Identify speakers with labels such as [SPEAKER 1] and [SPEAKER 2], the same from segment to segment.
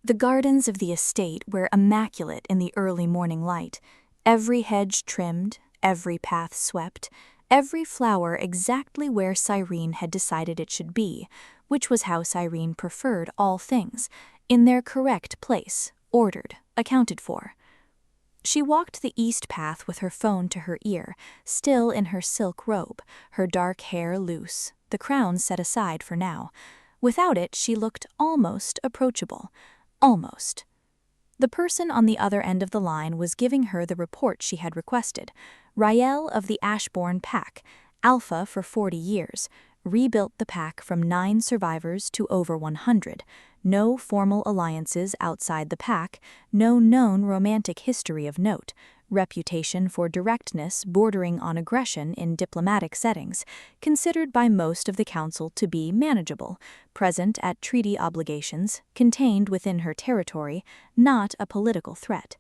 [SPEAKER 1] The gardens of the estate were immaculate in the early morning light, every hedge trimmed, every path swept, every flower exactly where Cyrene had decided it should be, which was how Cyrene preferred all things, in their correct place, ordered, accounted for. She walked the east path with her phone to her ear, still in her silk robe, her dark hair loose, the crown set aside for now. Without it, she looked almost approachable. Almost. The person on the other end of the line was giving her the report she had requested. Rael of the Ashborne pack, alpha for 40 years, rebuilt the pack from 9 survivors to over 100. No formal alliances outside the pack, no known romantic history of note, reputation for directness bordering on aggression in diplomatic settings, considered by most of the council to be manageable, present at treaty obligations, contained within her territory, not a political threat.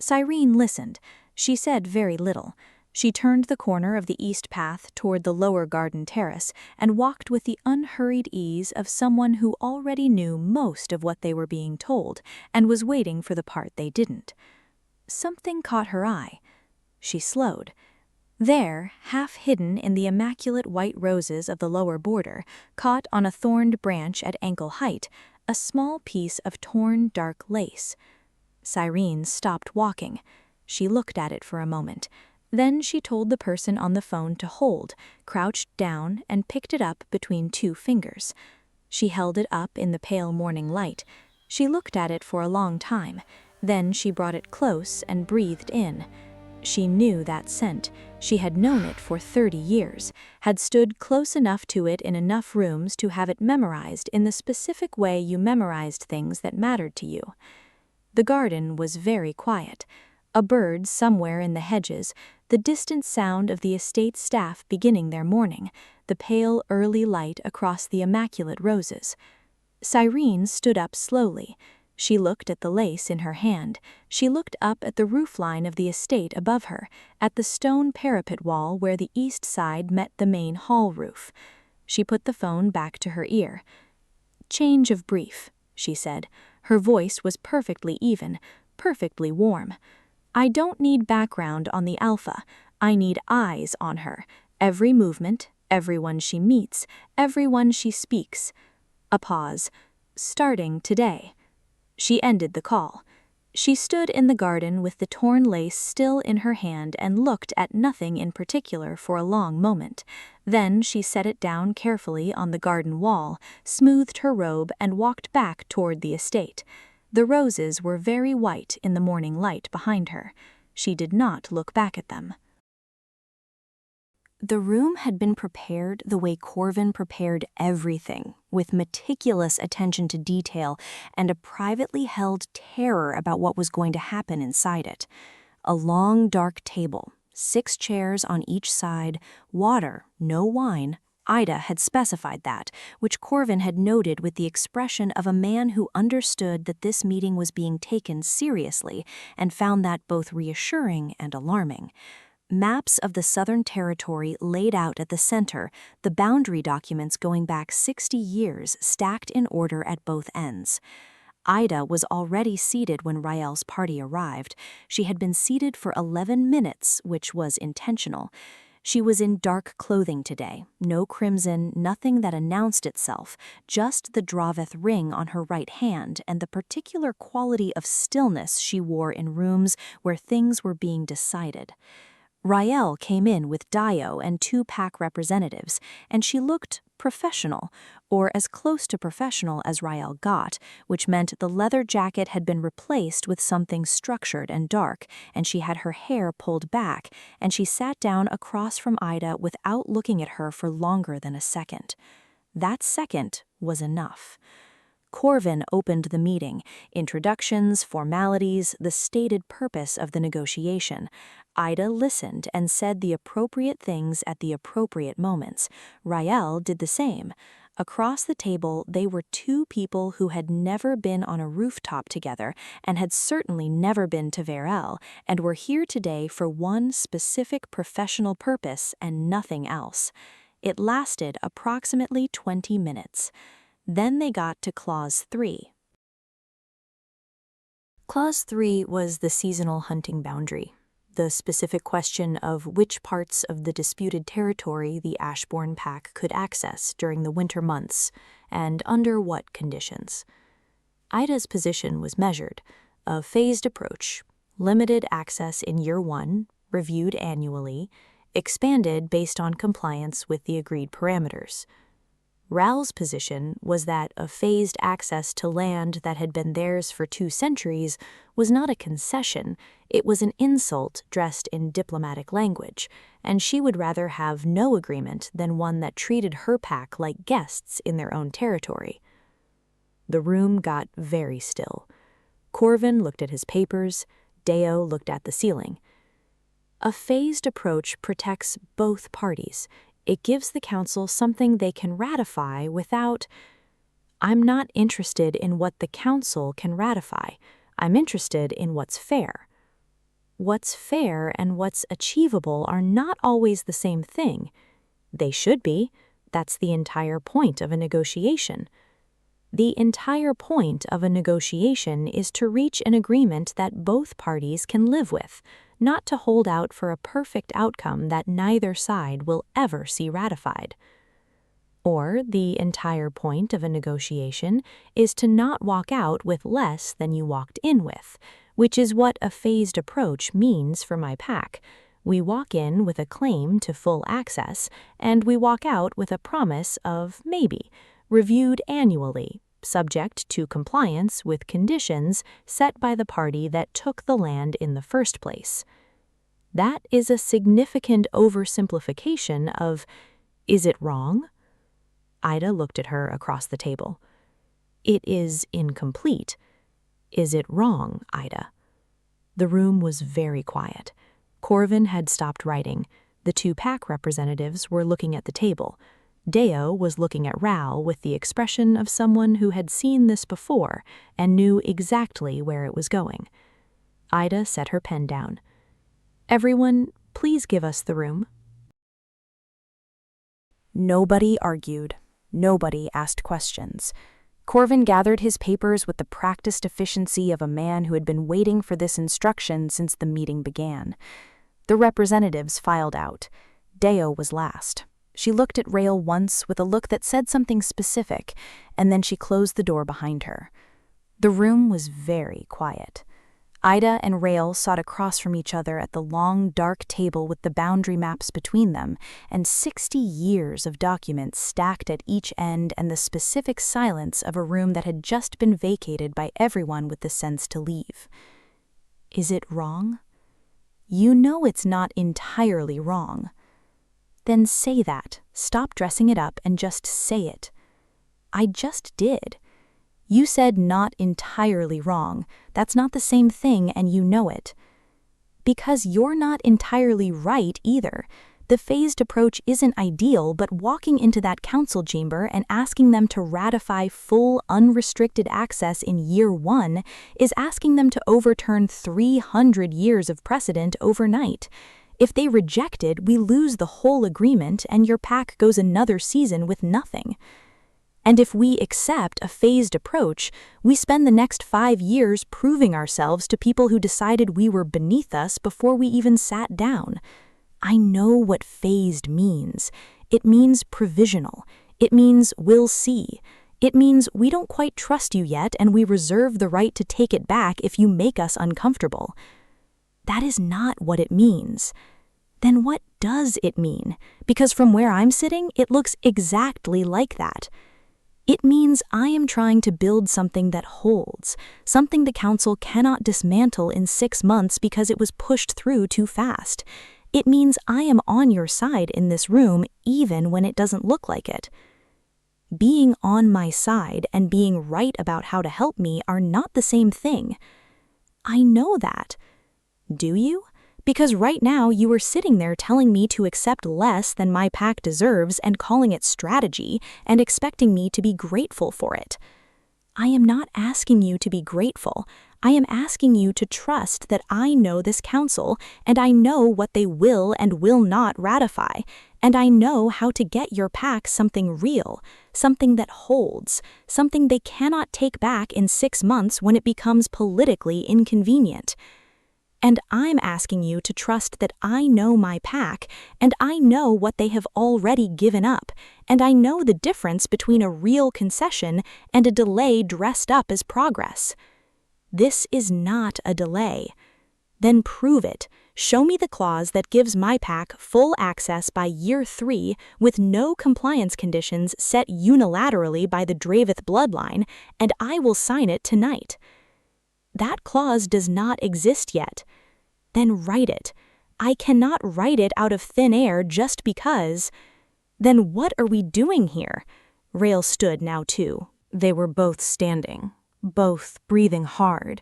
[SPEAKER 1] Cyrene listened. She said very little. She turned the corner of the east path toward the lower garden terrace and walked with the unhurried ease of someone who already knew most of what they were being told and was waiting for the part they didn't. Something caught her eye. She slowed. There, half hidden in the immaculate white roses of the lower border, caught on a thorned branch at ankle height, a small piece of torn dark lace. Cyrene stopped walking. She looked at it for a moment. Then she told the person on the phone to hold, crouched down, and picked it up between 2 fingers. She held it up in the pale morning light. She looked at it for a long time. Then she brought it close and breathed in. She knew that scent. She had known it for 30 years, had stood close enough to it in enough rooms to have it memorized in the specific way you memorized things that mattered to you. The garden was very quiet. A bird somewhere in the hedges, the distant sound of the estate staff beginning their morning, the pale early light across the immaculate roses. Cyrene stood up slowly. She looked at the lace in her hand. She looked up at the roofline of the estate above her, at the stone parapet wall where the east side met the main hall roof. She put the phone back to her ear. "Change of brief," she said. Her voice was perfectly even, perfectly warm. "I don't need background on the alpha. I need eyes on her. Every movement, everyone she meets, everyone she speaks." A pause. "Starting today." She ended the call. She stood in the garden with the torn lace still in her hand and looked at nothing in particular for a long moment. Then she set it down carefully on the garden wall, smoothed her robe, and walked back toward the estate. The roses were very white in the morning light behind her. She did not look back at them. The room had been prepared the way Corvin prepared everything, with meticulous attention to detail and a privately held terror about what was going to happen inside it. A long, dark table, 6 chairs on each side, water, no wine. Ida had specified that, which Corvin had noted with the expression of a man who understood that this meeting was being taken seriously and found that both reassuring and alarming. Maps of the Southern Territory laid out at the center, the boundary documents going back 60 years stacked in order at both ends. Ida was already seated when Rael's party arrived. She had been seated for 11 minutes, which was intentional. She was in dark clothing today, no crimson, nothing that announced itself, just the Draveth ring on her right hand and the particular quality of stillness she wore in rooms where things were being decided. Rael came in with Dio and 2 pack representatives, and she looked professional, or as close to professional as Rael got, which meant the leather jacket had been replaced with something structured and dark, and she had her hair pulled back, and she sat down across from Ida without looking at her for longer than a second. That second was enough. Corvin opened the meeting, introductions, formalities, the stated purpose of the negotiation. Ida listened and said the appropriate things at the appropriate moments. Rael did the same. Across the table, they were 2 people who had never been on a rooftop together and had certainly never been to Werewolf, and were here today for one specific professional purpose and nothing else. It lasted approximately 20 minutes. Then they got to Clause 3. Clause 3 was the seasonal hunting boundary, the specific question of which parts of the disputed territory the Ashborne pack could access during the winter months and under what conditions. Ida's position was measured, a phased approach, limited access in year 1, reviewed annually, expanded based on compliance with the agreed parameters. Rael's position was that a phased access to land that had been theirs for 2 centuries was not a concession, it was an insult dressed in diplomatic language, and she would rather have no agreement than one that treated her pack like guests in their own territory. The room got very still. Corvin looked at his papers, Deo looked at the ceiling. A phased approach protects both parties. It gives the council something they can ratify without... I'm not interested in what the council can ratify. I'm interested in what's fair. What's fair and what's achievable are not always the same thing. They should be. That's the entire point of a negotiation. The entire point of a negotiation is to reach an agreement that both parties can live with, not to hold out for a perfect outcome that neither side will ever see ratified. Or the entire point of a negotiation is to not walk out with less than you walked in with, which is what a phased approach means for my pack. We walk in with a claim to full access, and we walk out with a promise of maybe, reviewed annually, subject to compliance with conditions set by the party that took the land in the first place. That is a significant oversimplification of, is it wrong? Ida looked at her across the table. It is incomplete. Is it wrong, Ida? The room was very quiet. Corvin had stopped writing. The 2 pack representatives were looking at the table. Deo was looking at Rael with the expression of someone who had seen this before and knew exactly where it was going. Ida set her pen down. Everyone, please give us the room. Nobody argued. Nobody asked questions. Corvin gathered his papers with the practiced efficiency of a man who had been waiting for this instruction since the meeting began. The representatives filed out. Deo was last. She looked at Rael once with a look that said something specific, and then she closed the door behind her. The room was very quiet. Ida and Rael sat across from each other at the long, dark table with the boundary maps between them, and 60 years of documents stacked at each end and the specific silence of a room that had just been vacated by everyone with the sense to leave. Is it wrong? You know it's not entirely wrong. Then say that. Stop dressing it up and just say it. I just did. You said not entirely wrong. That's not the same thing, and you know it. Because you're not entirely right either. The phased approach isn't ideal, but walking into that council chamber and asking them to ratify full, unrestricted access in year 1 is asking them to overturn 300 years of precedent overnight. If they reject it, we lose the whole agreement and your pack goes another season with nothing. And if we accept a phased approach, we spend the next 5 years proving ourselves to people who decided we were beneath us before we even sat down. I know what phased means. It means provisional. It means we'll see. It means we don't quite trust you yet and we reserve the right to take it back if you make us uncomfortable. That is not what it means. Then what does it mean? Because from where I'm sitting, it looks exactly like that. It means I am trying to build something that holds, something the council cannot dismantle in 6 months because it was pushed through too fast. It means I am on your side in this room even when it doesn't look like it. Being on my side and being right about how to help me are not the same thing. I know that. Do you? Because right now you are sitting there telling me to accept less than my pack deserves and calling it strategy and expecting me to be grateful for it. I am not asking you to be grateful. I am asking you to trust that I know this council, and I know what they will and will not ratify, and I know how to get your pack something real, something that holds, something they cannot take back in 6 months when it becomes politically inconvenient. And I'm asking you to trust that I know my pack, and I know what they have already given up, and I know the difference between a real concession and a delay dressed up as progress. This is not a delay. Then prove it. Show me the clause that gives my pack full access by year 3 with no compliance conditions set unilaterally by the Draveth bloodline, and I will sign it tonight. That clause does not exist yet. Then write it. I cannot write it out of thin air just because. Then what are we doing here? Rael stood now too. They were both standing, both breathing hard.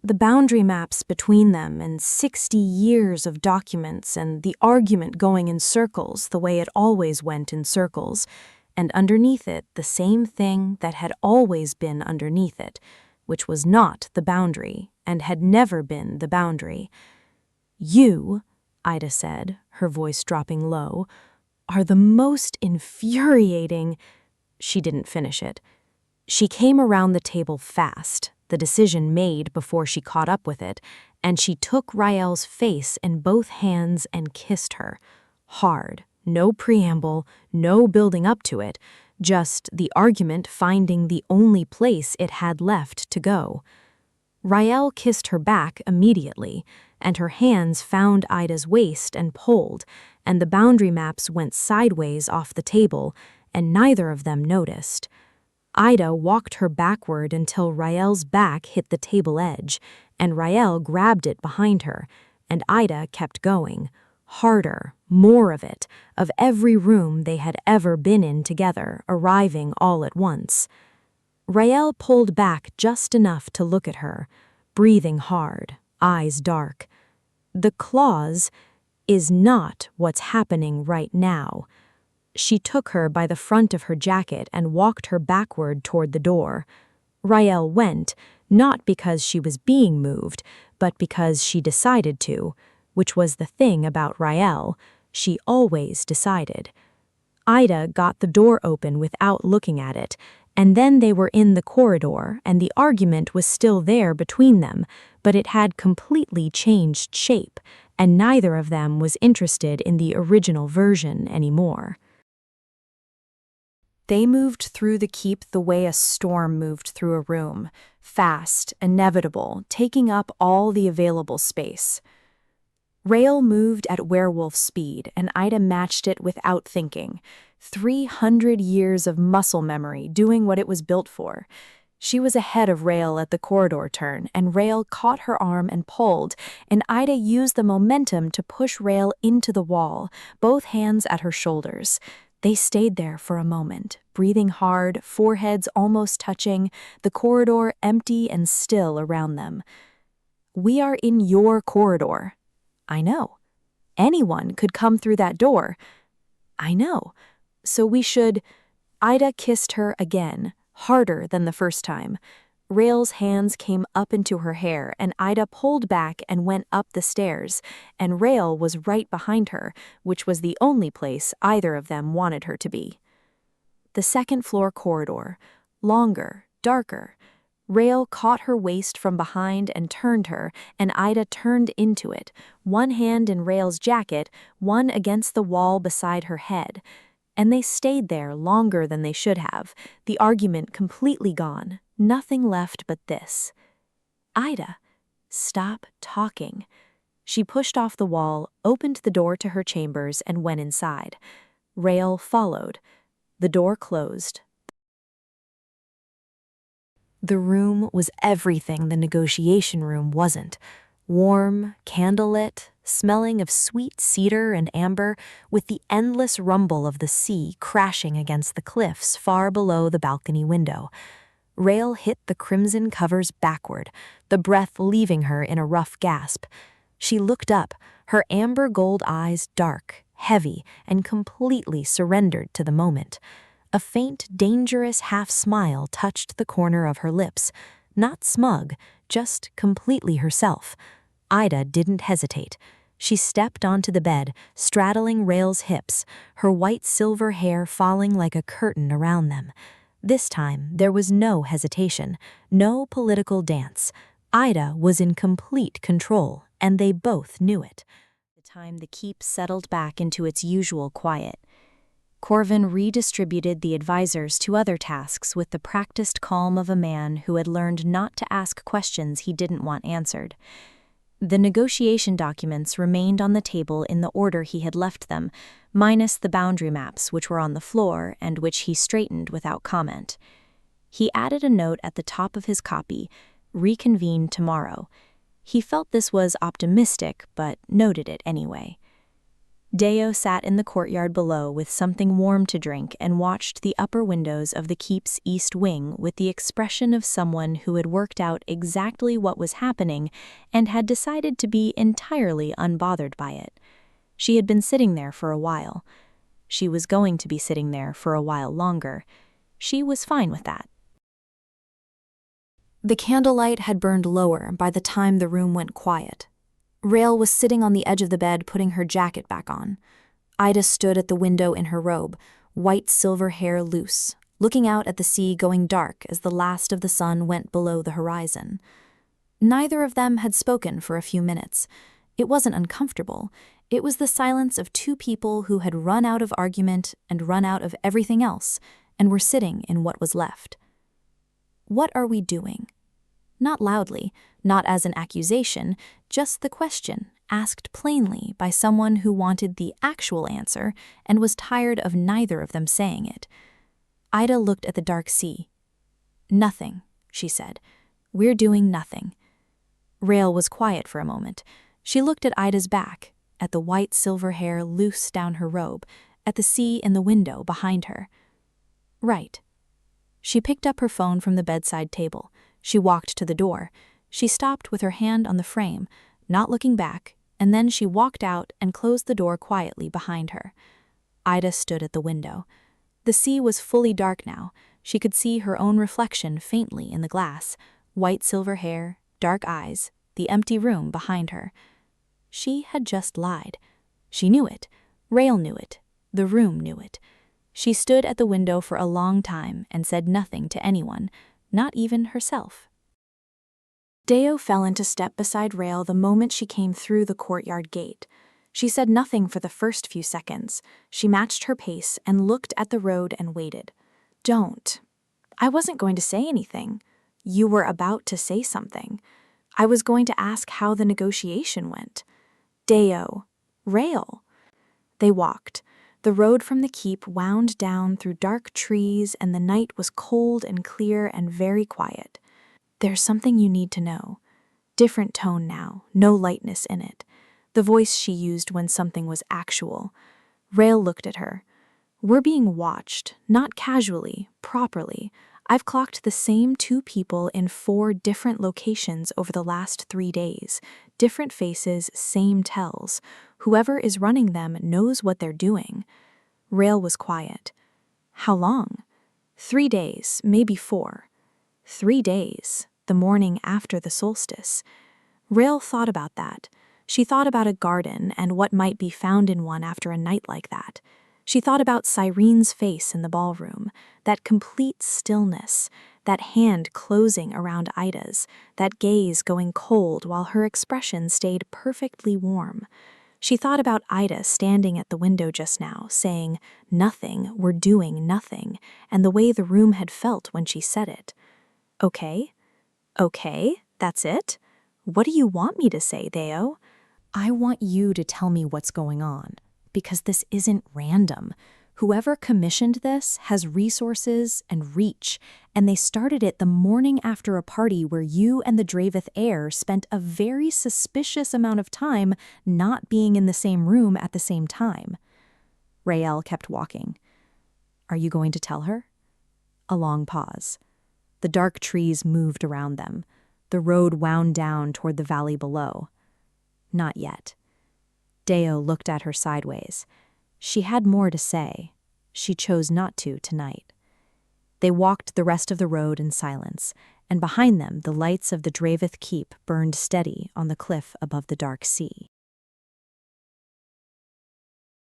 [SPEAKER 1] The boundary maps between them and 60 years of documents and the argument going in circles the way it always went in circles, and underneath it the same thing that had always been underneath it, which was not the boundary and had never been the boundary. You, Ida said, her voice dropping low, are the most infuriating. She didn't finish it. She came around the table fast, the decision made before she caught up with it, and she took Rael's face in both hands and kissed her. Hard, no preamble, no building up to it, just the argument finding the only place it had left to go. Rael kissed her back immediately, and her hands found Ida's waist and pulled, and the boundary maps went sideways off the table, and neither of them noticed. Ida walked her backward until Rael's back hit the table edge, and Rael grabbed it behind her, and Ida kept going. Harder, more of it, of every room they had ever been in together, arriving all at once. Rael pulled back just enough to look at her, breathing hard, eyes dark. The clause is not what's happening right now. She took her by the front of her jacket and walked her backward toward the door. Rael went, not because she was being moved, but because she decided to, which was the thing about Rael. She always decided. Ida got the door open without looking at it, and then they were in the corridor, and the argument was still there between them, but it had completely changed shape, and neither of them was interested in the original version anymore. They moved through the keep the way a storm moved through a room, fast, inevitable, taking up all the available space. Rael moved at werewolf speed, and Ida matched it without thinking. 300 years of muscle memory doing what it was built for. She was ahead of Rael at the corridor turn, and Rael caught her arm and pulled, and Ida used the momentum to push Rael into the wall, both hands at her shoulders. They stayed there for a moment, breathing hard, foreheads almost touching, the corridor empty and still around them. "We are in your corridor." "I know." "Anyone could come through that door." "I know. So we should—" Ida kissed her again, harder than the first time. Rael's hands came up into her hair, and Ida pulled back and went up the stairs, and Rael was right behind her, which was the only place either of them wanted her to be. The second-floor corridor, longer, darker. Rael caught her waist from behind and turned her, and Ida turned into it, one hand in Rael's jacket, one against the wall beside her head. And they stayed there longer than they should have, the argument completely gone, nothing left but this. "Ida, stop talking." She pushed off the wall, opened the door to her chambers, and went inside. Rael followed. The door closed. The room was everything the negotiation room wasn't. Warm, candlelit, smelling of sweet cedar and amber, with the endless rumble of the sea crashing against the cliffs far below the balcony window. Rael hit the crimson covers backward, the breath leaving her in a rough gasp. She looked up, her amber gold eyes dark, heavy, and completely surrendered to the moment. A faint, dangerous half-smile touched the corner of her lips. Not smug, just completely herself. Ida didn't hesitate. She stepped onto the bed, straddling Rael's hips, her white silver hair falling like a curtain around them. This time, there was no hesitation, no political dance. Ida was in complete control, and they both knew it. By the time the keep settled back into its usual quiet, Corvin redistributed the advisors to other tasks with the practiced calm of a man who had learned not to ask questions he didn't want answered. The negotiation documents remained on the table in the order he had left them, minus the boundary maps which were on the floor and which he straightened without comment. He added a note at the top of his copy, "Reconvene tomorrow." He felt this was optimistic, but noted it anyway. Deo sat in the courtyard below with something warm to drink and watched the upper windows of the keep's east wing with the expression of someone who had worked out exactly what was happening and had decided to be entirely unbothered by it. She had been sitting there for a while. She was going to be sitting there for a while longer. She was fine with that. The candlelight had burned lower by the time the room went quiet. Rael was sitting on the edge of the bed putting her jacket back on. Ida stood at the window in her robe, white silver hair loose, looking out at the sea going dark as the last of the sun went below the horizon. Neither of them had spoken for a few minutes. It wasn't uncomfortable. It was the silence of two people who had run out of argument and run out of everything else, and were sitting in what was left. "What are we doing?" Not loudly, not as an accusation, just the question, asked plainly by someone who wanted the actual answer and was tired of neither of them saying it. Ida looked at the dark sea. "Nothing," she said. "We're doing nothing." Rael was quiet for a moment. She looked at Ida's back, at the white silver hair loose down her robe, at the sea in the window behind her. "Right." She picked up her phone from the bedside table. She walked to the door. She stopped with her hand on the frame, not looking back, and then she walked out and closed the door quietly behind her. Ida stood at the window. The sea was fully dark now. She could see her own reflection faintly in the glass, white silver hair, dark eyes, the empty room behind her. She had just lied. She knew it. Rael knew it. The room knew it. She stood at the window for a long time and said nothing to anyone, not even herself. Deo fell into step beside Rael the moment she came through the courtyard gate. She said nothing for the first few seconds. She matched her pace and looked at the road and waited. "Don't. I wasn't going to say anything. You were about to say something. I was going to ask how the negotiation went." "Deo. Rael." They walked. The road from the keep wound down through dark trees, and the night was cold and clear and very quiet. "There's something you need to know." Different tone now, no lightness in it. The voice she used when something was actual. Rael looked at her. "We're being watched, not casually, properly. I've clocked the same two people in 4 different locations over the last 3 days. Different faces, same tells. Whoever is running them knows what they're doing." Rael was quiet. "How long?" 3 days, maybe 4. 3 days, the morning after the solstice. Rael thought about that. She thought about a garden and what might be found in one after a night like that. She thought about Cyrene's face in the ballroom, that complete stillness, that hand closing around Ida's, that gaze going cold while her expression stayed perfectly warm. She thought about Ida standing at the window just now, saying, "Nothing, we're doing nothing," and the way the room had felt when she said it. "Okay? Okay, that's it? What do you want me to say, Deo?" "I want you to tell me what's going on, because this isn't random. Whoever commissioned this has resources and reach, and they started it the morning after a party where you and the Draveth heir spent a very suspicious amount of time not being in the same room at the same time." Rael kept walking. "Are you going to tell her?" A long pause. The dark trees moved around them. The road wound down toward the valley below. "Not yet." Deo looked at her sideways. She had more to say. she chose not to tonight. They walked the rest of the road in silence, and behind them the lights of the Draveth keep burned steady on the cliff above the dark sea.